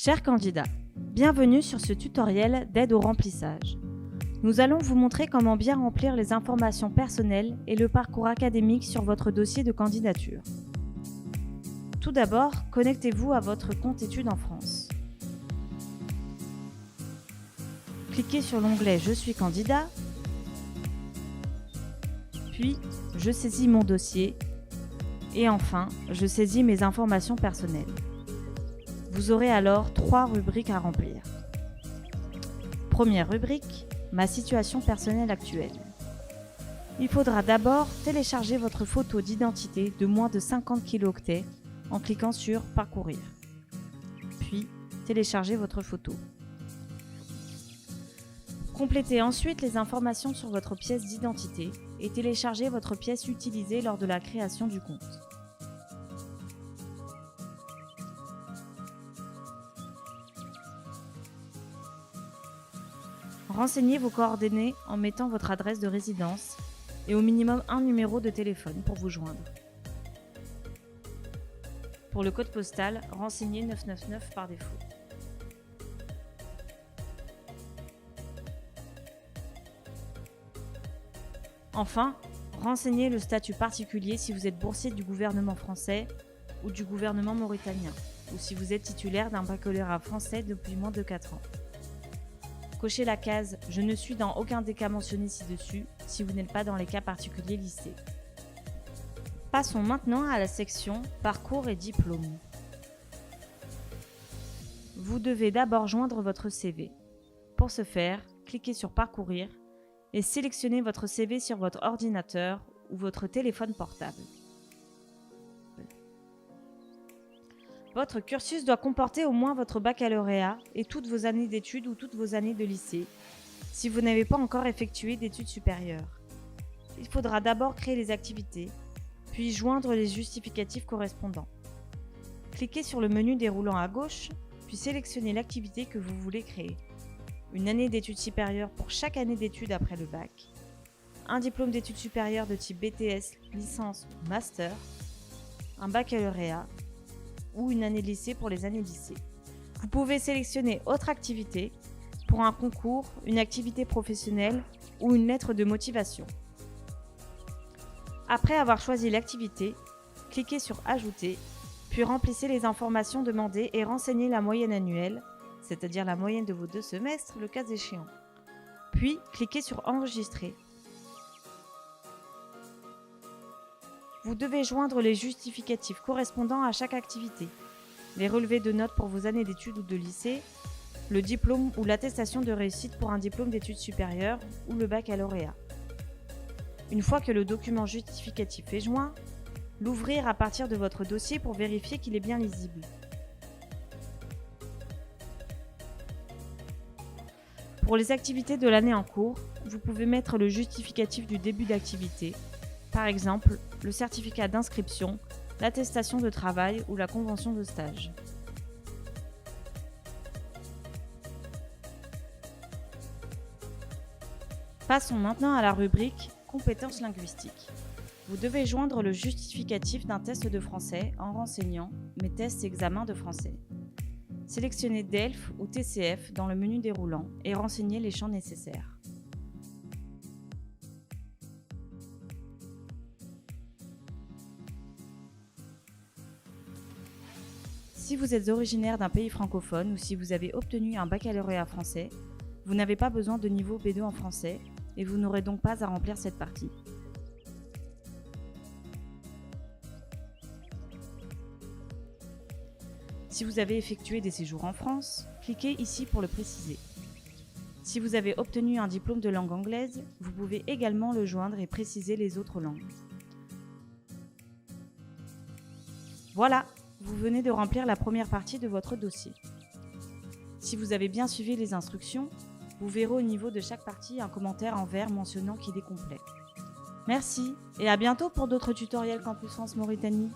Chers candidats, bienvenue sur ce tutoriel d'aide au remplissage. Nous allons vous montrer comment bien remplir les informations personnelles et le parcours académique sur votre dossier de candidature. Tout d'abord, connectez-vous à votre compte études en France. Cliquez sur l'onglet « Je suis candidat », puis « Je saisis mon dossier » et enfin « Je saisis mes informations personnelles ». Vous aurez alors 3 rubriques à remplir. Première rubrique, ma situation personnelle actuelle. Il faudra d'abord télécharger votre photo d'identité de moins de 50 kilooctets en cliquant sur Parcourir. Puis, télécharger votre photo. Complétez ensuite les informations sur votre pièce d'identité et téléchargez votre pièce utilisée lors de la création du compte. Renseignez vos coordonnées en mettant votre adresse de résidence et au minimum un numéro de téléphone pour vous joindre. Pour le code postal, renseignez 999 par défaut. Enfin, renseignez le statut particulier si vous êtes boursier du gouvernement français ou du gouvernement mauritanien, ou si vous êtes titulaire d'un baccalauréat français depuis moins de 4 ans. Cochez la case « Je ne suis dans aucun des cas mentionnés ci-dessus » si vous n'êtes pas dans les cas particuliers listés. Passons maintenant à la section « Parcours et diplômes ». Vous devez d'abord joindre votre CV. Pour ce faire, cliquez sur « Parcourir » et sélectionnez votre CV sur votre ordinateur ou votre téléphone portable. Votre cursus doit comporter au moins votre baccalauréat et toutes vos années d'études ou toutes vos années de lycée, si vous n'avez pas encore effectué d'études supérieures. Il faudra d'abord créer les activités, puis joindre les justificatifs correspondants. Cliquez sur le menu déroulant à gauche, puis sélectionnez l'activité que vous voulez créer. Une année d'études supérieures pour chaque année d'études après le bac, un diplôme d'études supérieures de type BTS, licence ou master, un baccalauréat, ou une année de lycée pour les années lycée. Vous pouvez sélectionner autre activité pour un concours, une activité professionnelle ou une lettre de motivation. Après avoir choisi l'activité, cliquez sur Ajouter, puis remplissez les informations demandées et renseignez la moyenne annuelle, c'est-à-dire la moyenne de vos 2 semestres, le cas échéant. Puis, cliquez sur Enregistrer. Vous devez joindre les justificatifs correspondant à chaque activité, les relevés de notes pour vos années d'études ou de lycée, le diplôme ou l'attestation de réussite pour un diplôme d'études supérieures ou le baccalauréat. Une fois que le document justificatif est joint, l'ouvrir à partir de votre dossier pour vérifier qu'il est bien lisible. Pour les activités de l'année en cours, vous pouvez mettre le justificatif du début d'activité, par exemple le certificat d'inscription, l'attestation de travail ou la convention de stage. Passons maintenant à la rubrique « Compétences linguistiques ». Vous devez joindre le justificatif d'un test de français en renseignant « Mes tests et examens de français ». Sélectionnez DELF ou TCF dans le menu déroulant et renseignez les champs nécessaires. Si vous êtes originaire d'un pays francophone ou si vous avez obtenu un baccalauréat français, vous n'avez pas besoin de niveau B2 en français et vous n'aurez donc pas à remplir cette partie. Si vous avez effectué des séjours en France, cliquez ici pour le préciser. Si vous avez obtenu un diplôme de langue anglaise, vous pouvez également le joindre et préciser les autres langues. Voilà, vous venez de remplir la première partie de votre dossier. Si vous avez bien suivi les instructions, vous verrez au niveau de chaque partie un commentaire en vert mentionnant qu'il est complet. Merci et à bientôt pour d'autres tutoriels Campus France Mauritanie.